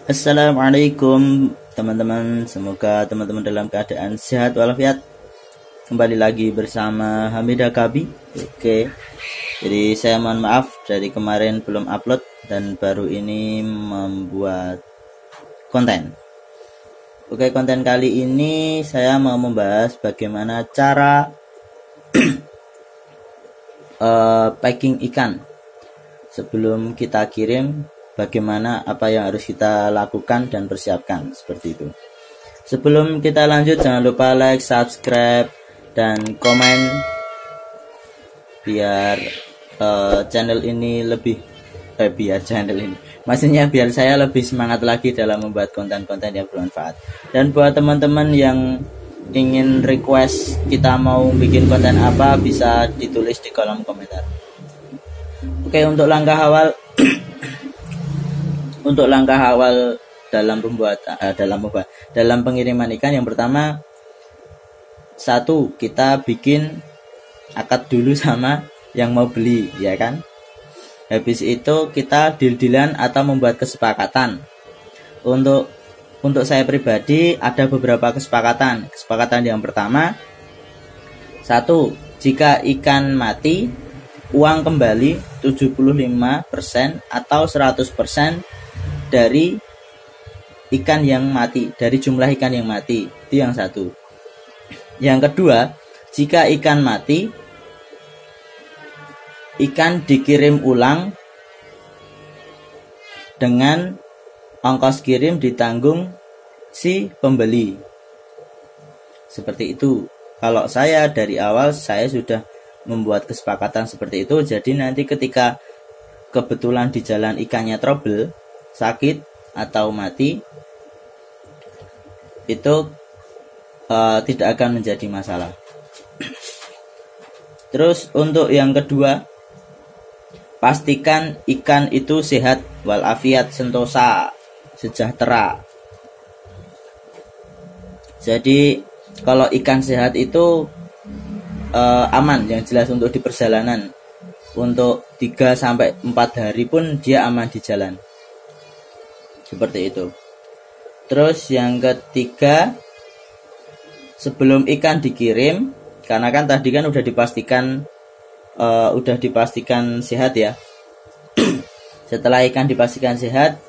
Assalamualaikum teman-teman, semoga teman-teman dalam keadaan sehat walafiat. Kembali lagi bersama Hamidah Kabi. Oke, jadi saya mohon maaf dari kemarin belum upload dan baru ini membuat konten. Oke, konten kali ini saya mau membahas bagaimana cara packing ikan sebelum kita kirim. Bagaimana apa yang harus kita lakukan dan persiapkan seperti itu. Sebelum kita lanjut, jangan lupa like, subscribe, dan komen biar channel ini lebih maksudnya biar saya lebih semangat lagi dalam membuat konten-konten yang bermanfaat. Dan buat teman-teman yang ingin request kita mau bikin konten apa, bisa ditulis di kolom komentar. Oke, untuk langkah awal dalam pengiriman ikan, yang pertama, satu, kita bikin akad dulu sama yang mau beli, ya kan? Habis itu kita deal-dealan atau membuat kesepakatan. Untuk saya pribadi ada beberapa kesepakatan. Kesepakatan yang pertama, satu, jika ikan mati, uang kembali 75% atau 100% dari ikan yang mati, dari jumlah ikan yang mati. Itu yang satu. Yang kedua, jika ikan mati, ikan dikirim ulang dengan ongkos kirim ditanggung si pembeli. Seperti itu. Kalau saya dari awal saya sudah membuat kesepakatan seperti itu, jadi nanti ketika kebetulan di jalan ikannya trouble, sakit atau mati, itu tidak akan menjadi masalah. Terus untuk yang kedua, pastikan ikan itu sehat walafiat, sentosa, sejahtera. Jadi kalau ikan sehat itu aman, yang jelas untuk di perjalanan. Untuk 3-4 hari pun dia aman di jalan. Seperti itu. Terus yang ketiga, sebelum ikan dikirim, karena kan tadi kan udah dipastikan sehat ya. Setelah ikan dipastikan sehat,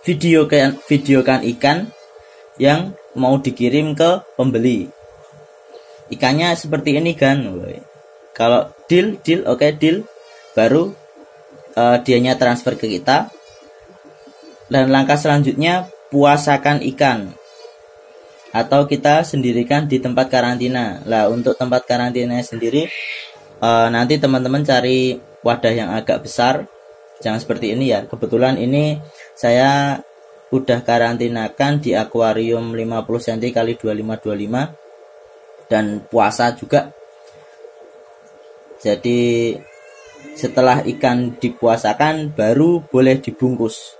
videokan ikan yang mau dikirim ke pembeli. Ikannya seperti ini kan. Kalau deal, oke, deal. Baru dianya transfer ke kita. Dan langkah selanjutnya, puasakan ikan. Atau kita sendirikan di tempat karantina. Lah, untuk tempat karantina sendiri, nanti teman-teman cari wadah yang agak besar. Jangan seperti ini ya. Kebetulan ini saya udah karantinakan di akuarium 50 cm x 2525. Dan puasa juga. Jadi setelah ikan dipuasakan baru boleh dibungkus.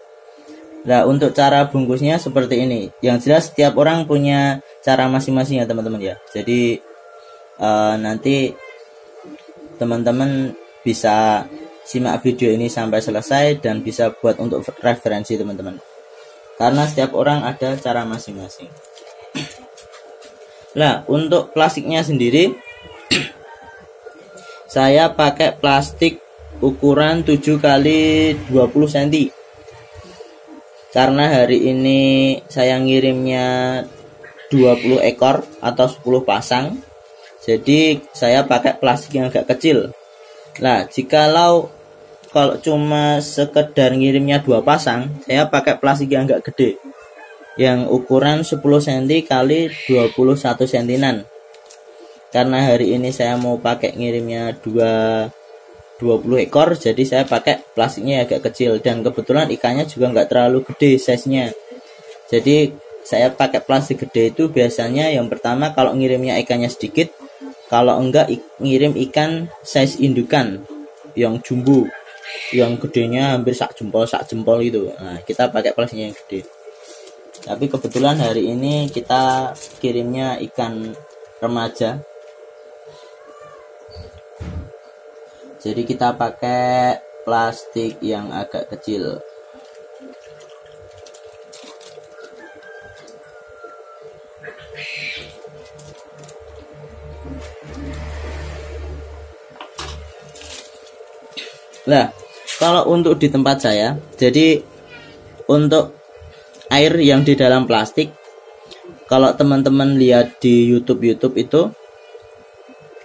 Nah, untuk cara bungkusnya seperti ini. Yang jelas setiap orang punya cara masing-masing ya teman-teman ya. Jadi nanti teman-teman bisa simak video ini sampai selesai dan bisa buat untuk referensi teman-teman. Karena setiap orang ada cara masing-masing. Nah, untuk plastiknya sendiri saya pakai plastik ukuran 7 x 20 cm. Karena hari ini saya ngirimnya 20 ekor atau 10 pasang. Jadi saya pakai plastik yang agak kecil. Nah, kalau cuma sekedar ngirimnya 2 pasang, saya pakai plastik yang agak gede, yang ukuran 10 cm x 21 cm. Karena hari ini saya mau pakai ngirimnya 20 ekor, jadi saya pakai plastiknya agak kecil. Dan kebetulan ikannya juga nggak terlalu gede size-nya. Jadi saya pakai plastik gede itu biasanya yang pertama kalau ngirimnya ikannya sedikit. Kalau enggak ngirim ikan size indukan yang jumbo, yang gedenya hampir sak jempol gitu. Nah, kita pakai plastiknya yang gede. Tapi kebetulan hari ini kita kirimnya ikan remaja. Jadi kita pakai plastik yang agak kecil. Nah, kalau untuk di tempat saya, jadi untuk air yang di dalam plastik, kalau teman-teman lihat di YouTube itu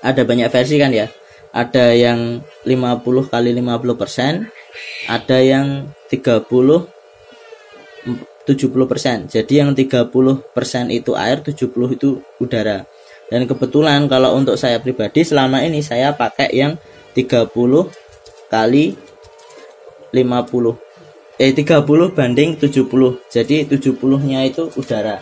ada banyak versi kan ya. Ada yang 50 kali 50%, ada yang 30 70%. Jadi yang 30% itu air, 70 itu udara. Dan kebetulan kalau untuk saya pribadi selama ini saya pakai yang 30 kali 50. 30 banding 70. Jadi 70-nya itu udara.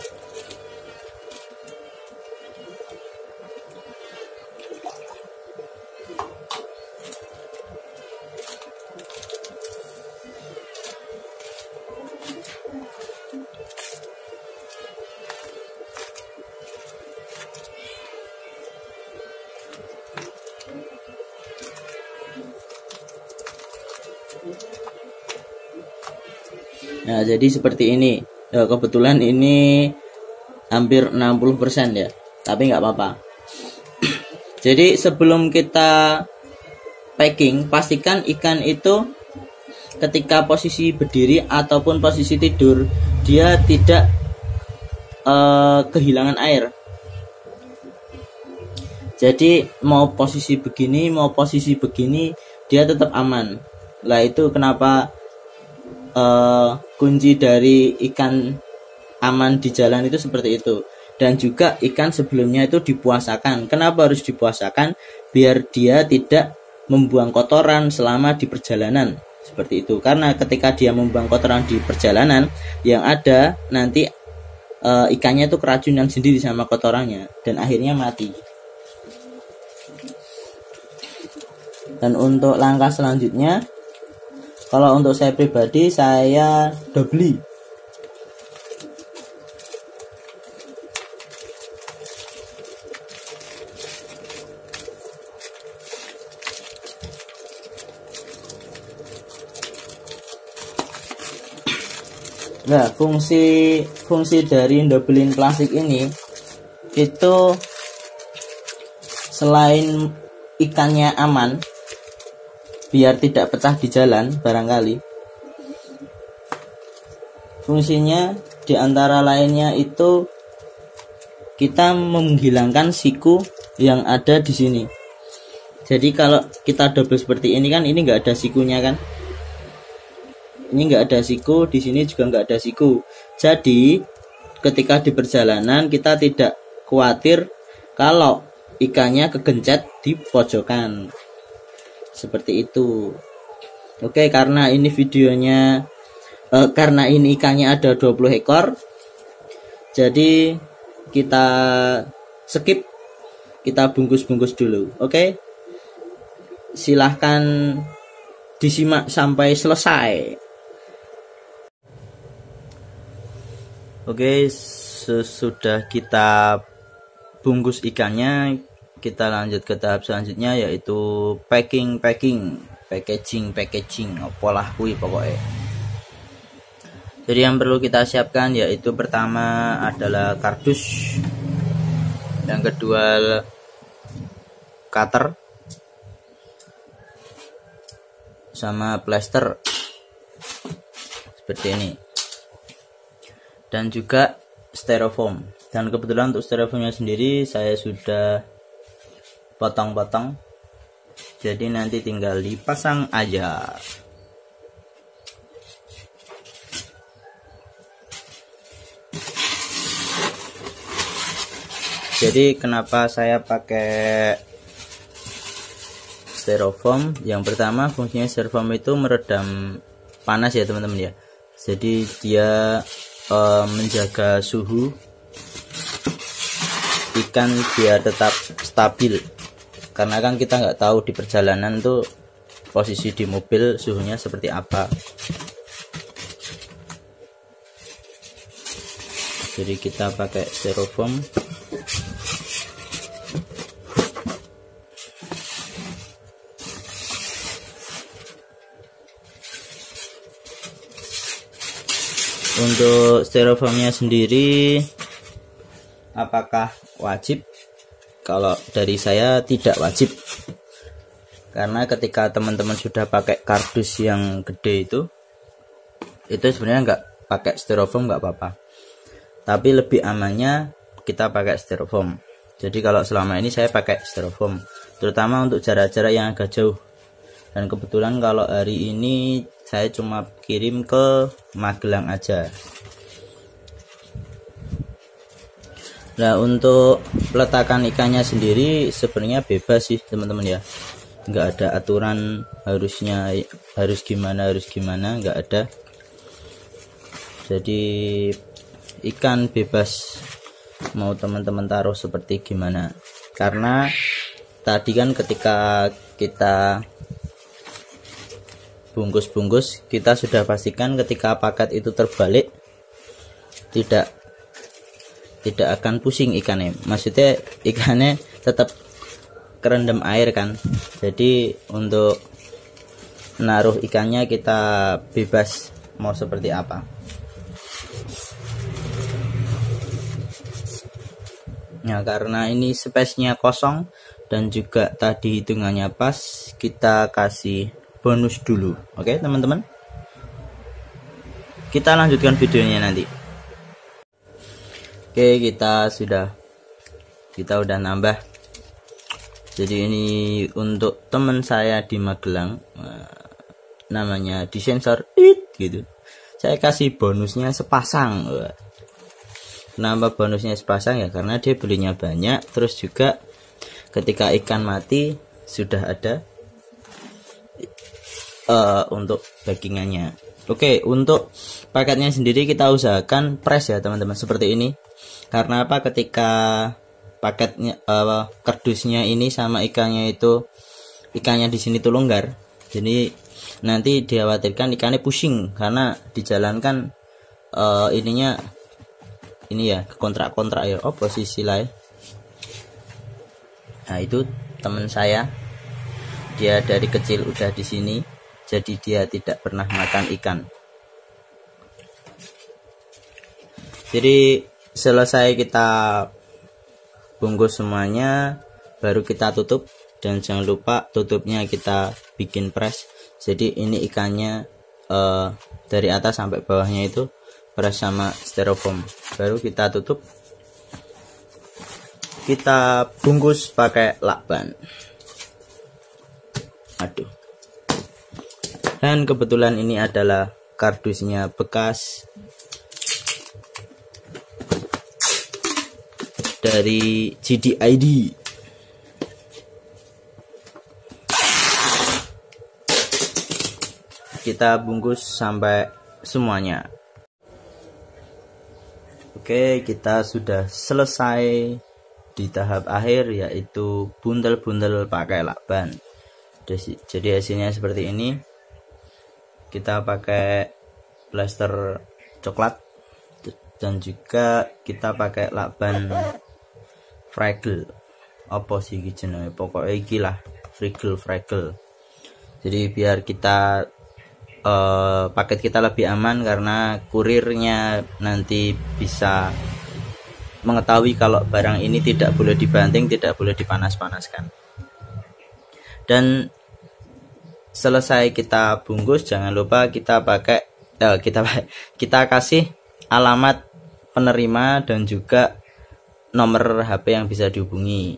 Nah, jadi seperti ini. Ya, kebetulan ini hampir 60% ya. Tapi nggak apa-apa. Jadi sebelum kita packing, pastikan ikan itu ketika posisi berdiri ataupun posisi tidur, dia tidak kehilangan air. Jadi mau posisi begini, mau posisi begini, dia tetap aman. Lah itu kenapa kunci dari ikan aman di jalan itu seperti itu. Dan juga ikan sebelumnya itu dipuasakan. Kenapa harus dipuasakan? Biar dia tidak membuang kotoran selama di perjalanan. Seperti itu. Karena ketika dia membuang kotoran di perjalanan, yang ada nanti ikannya itu keracunan sendiri sama kotorannya dan akhirnya mati. Dan untuk langkah selanjutnya, kalau untuk saya pribadi, saya dobli. Nah, fungsi dari dobelin plastik ini itu selain ikannya aman, biar tidak pecah di jalan barangkali, fungsinya diantara lainnya itu kita menghilangkan siku yang ada di sini. Jadi kalau kita double seperti ini kan, ini nggak ada sikunya kan, ini nggak ada siku, di sini juga nggak ada siku. Jadi ketika di perjalanan kita tidak khawatir kalau ikannya kegencet di pojokan. Seperti itu. Oke, karena ini videonya karena ini ikannya ada 20 ekor, jadi kita skip, kita bungkus-bungkus dulu. Oke, silahkan disimak sampai selesai. Oke, sesudah kita bungkus ikannya, kita lanjut ke tahap selanjutnya, yaitu packaging, apalah kuwi pokoknya. Jadi yang perlu kita siapkan yaitu pertama adalah kardus, yang kedua cutter, sama plaster seperti ini, dan juga styrofoam. Dan kebetulan untuk styrofoamnya sendiri saya sudah potong-potong, jadi nanti tinggal dipasang aja. Jadi kenapa saya pakai styrofoam? Yang pertama, fungsinya styrofoam itu meredam panas ya teman-teman ya. Jadi dia menjaga suhu ikan biar tetap stabil. Karena kan kita nggak tahu di perjalanan tuh posisi di mobil suhunya seperti apa. Jadi kita pakai styrofoam. Untuk styrofoamnya sendiri apakah wajib? Kalau dari saya tidak wajib, Karena ketika teman-teman sudah pakai kardus yang gede itu sebenarnya nggak pakai styrofoam nggak apa-apa, tapi lebih amannya kita pakai styrofoam. Jadi kalau selama ini saya pakai styrofoam, terutama untuk jarak-jarak yang agak jauh. Dan kebetulan kalau hari ini saya cuma kirim ke Magelang aja. Nah, untuk peletakan ikannya sendiri sebenarnya bebas sih teman-teman ya, nggak ada aturan harus gimana, nggak ada. Jadi ikan bebas mau teman-teman taruh seperti gimana, karena tadi kan ketika kita bungkus kita sudah pastikan ketika paket itu terbalik tidak akan pusing ikannya, maksudnya ikannya tetap kerendam air kan. Jadi untuk naruh ikannya kita bebas mau seperti apa. Nah, karena ini space-nya kosong dan juga tadi hitungannya pas, kita kasih bonus dulu. Oke teman-teman, kita lanjutkan videonya nanti. Oke, kita udah nambah. Jadi ini untuk teman saya di Magelang, namanya disensor gitu, saya kasih bonusnya sepasang. Kenapa bonusnya sepasang ya, karena dia belinya banyak, terus juga ketika ikan mati sudah ada untuk bagingannya. Oke, untuk paketnya sendiri kita usahakan press ya teman-teman, seperti ini. Karena apa, ketika paketnya kardusnya ini sama ikannya di sini tuh longgar, jadi nanti dikhawatirkan ikannya pusing karena dijalankan ini ya kontrak ya, posisi lah ya. Nah, itu teman saya, dia dari kecil udah di sini, jadi dia tidak pernah makan ikan. Jadi selesai kita bungkus semuanya, baru kita tutup, dan jangan lupa tutupnya kita bikin press. Jadi ini ikannya dari atas sampai bawahnya itu press sama styrofoam, baru kita tutup, kita bungkus pakai lakban. Aduh, dan kebetulan ini adalah kardusnya bekas dari GDID. Kita bungkus sampai semuanya. Oke, kita sudah selesai di tahap akhir, yaitu buntel-buntel pakai lakban. Jadi hasilnya seperti ini. Kita pakai plaster coklat dan juga kita pakai lakban fragile. Apa sih jenenge? Pokoknya iki lah, fragile. Jadi biar kita paket kita lebih aman, karena kurirnya nanti bisa mengetahui kalau barang ini tidak boleh dibanting, tidak boleh dipanas-panaskan. Dan selesai kita bungkus, jangan lupa kita kasih alamat penerima dan juga nomor HP yang bisa dihubungi.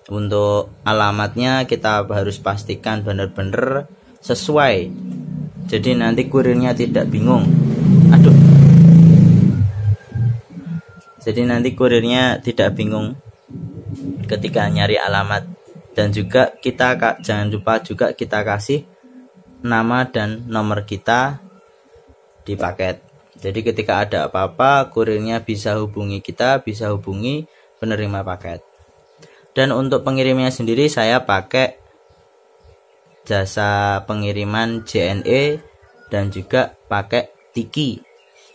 Untuk alamatnya kita harus pastikan benar-benar sesuai, jadi nanti kurirnya tidak bingung. Jadi nanti kurirnya tidak bingung ketika nyari alamat. Dan juga jangan lupa juga kita kasih nama dan nomor kita di paket. Jadi ketika ada apa-apa, kurirnya bisa hubungi kita, bisa hubungi penerima paket. Dan untuk pengirimnya sendiri saya pakai jasa pengiriman JNE dan juga pakai Tiki.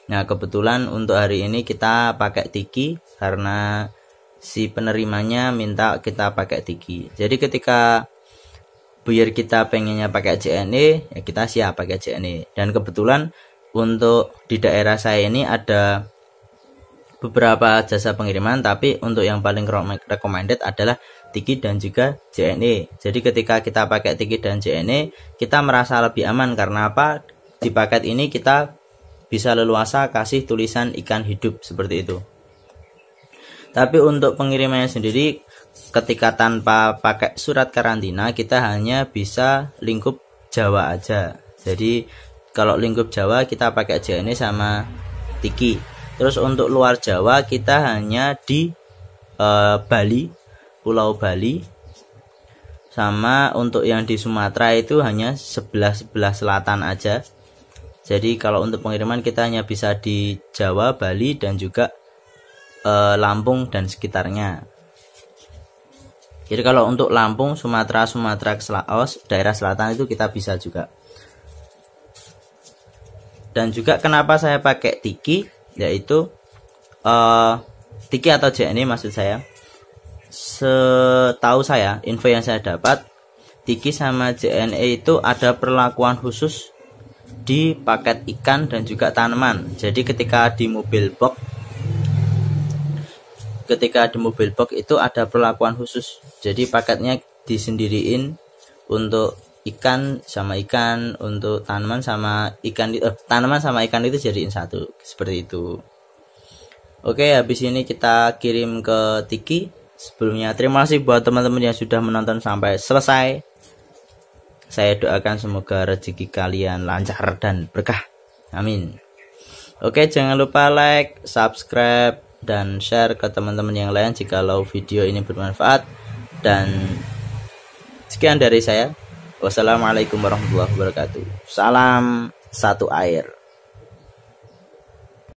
Nah, kebetulan untuk hari ini kita pakai Tiki karena si penerimanya minta kita pakai Tiki. Jadi ketika biar kita pengennya pakai JNE, ya kita siap pakai JNE. Dan kebetulan untuk di daerah saya ini ada beberapa jasa pengiriman, tapi untuk yang paling recommended adalah Tiki dan juga JNE. Jadi ketika kita pakai Tiki dan JNE, kita merasa lebih aman karena apa? Di paket ini kita bisa leluasa kasih tulisan ikan hidup seperti itu. Tapi untuk pengirimannya sendiri, ketika tanpa pakai surat karantina, kita hanya bisa lingkup Jawa aja. Jadi kalau lingkup Jawa kita pakai JNE sama Tiki. Terus untuk luar Jawa kita hanya di Bali, Pulau Bali, sama untuk yang di Sumatera itu hanya sebelah selatan aja. Jadi kalau untuk pengiriman kita hanya bisa di Jawa, Bali, dan juga Lampung dan sekitarnya. Jadi kalau untuk Lampung, Sumatera daerah selatan itu kita bisa juga. Dan juga kenapa saya pakai Tiki, yaitu Tiki atau JNE maksud saya. Setahu saya, info yang saya dapat, Tiki sama JNE itu ada perlakuan khusus di paket ikan dan juga tanaman. Jadi ketika di mobil box itu ada perlakuan khusus. Jadi paketnya disendiriin untuk ikan sama ikan, untuk tanaman sama ikan itu jadiin satu, seperti itu. Oke, habis ini kita kirim ke Tiki. Sebelumnya terima kasih buat teman-teman yang sudah menonton sampai selesai. Saya doakan semoga rezeki kalian lancar dan berkah. Amin. Oke, jangan lupa like, subscribe, dan share ke teman-teman yang lain jikalau video ini bermanfaat. Dan sekian dari saya. Wassalamualaikum warahmatullahi wabarakatuh. Salam satu air.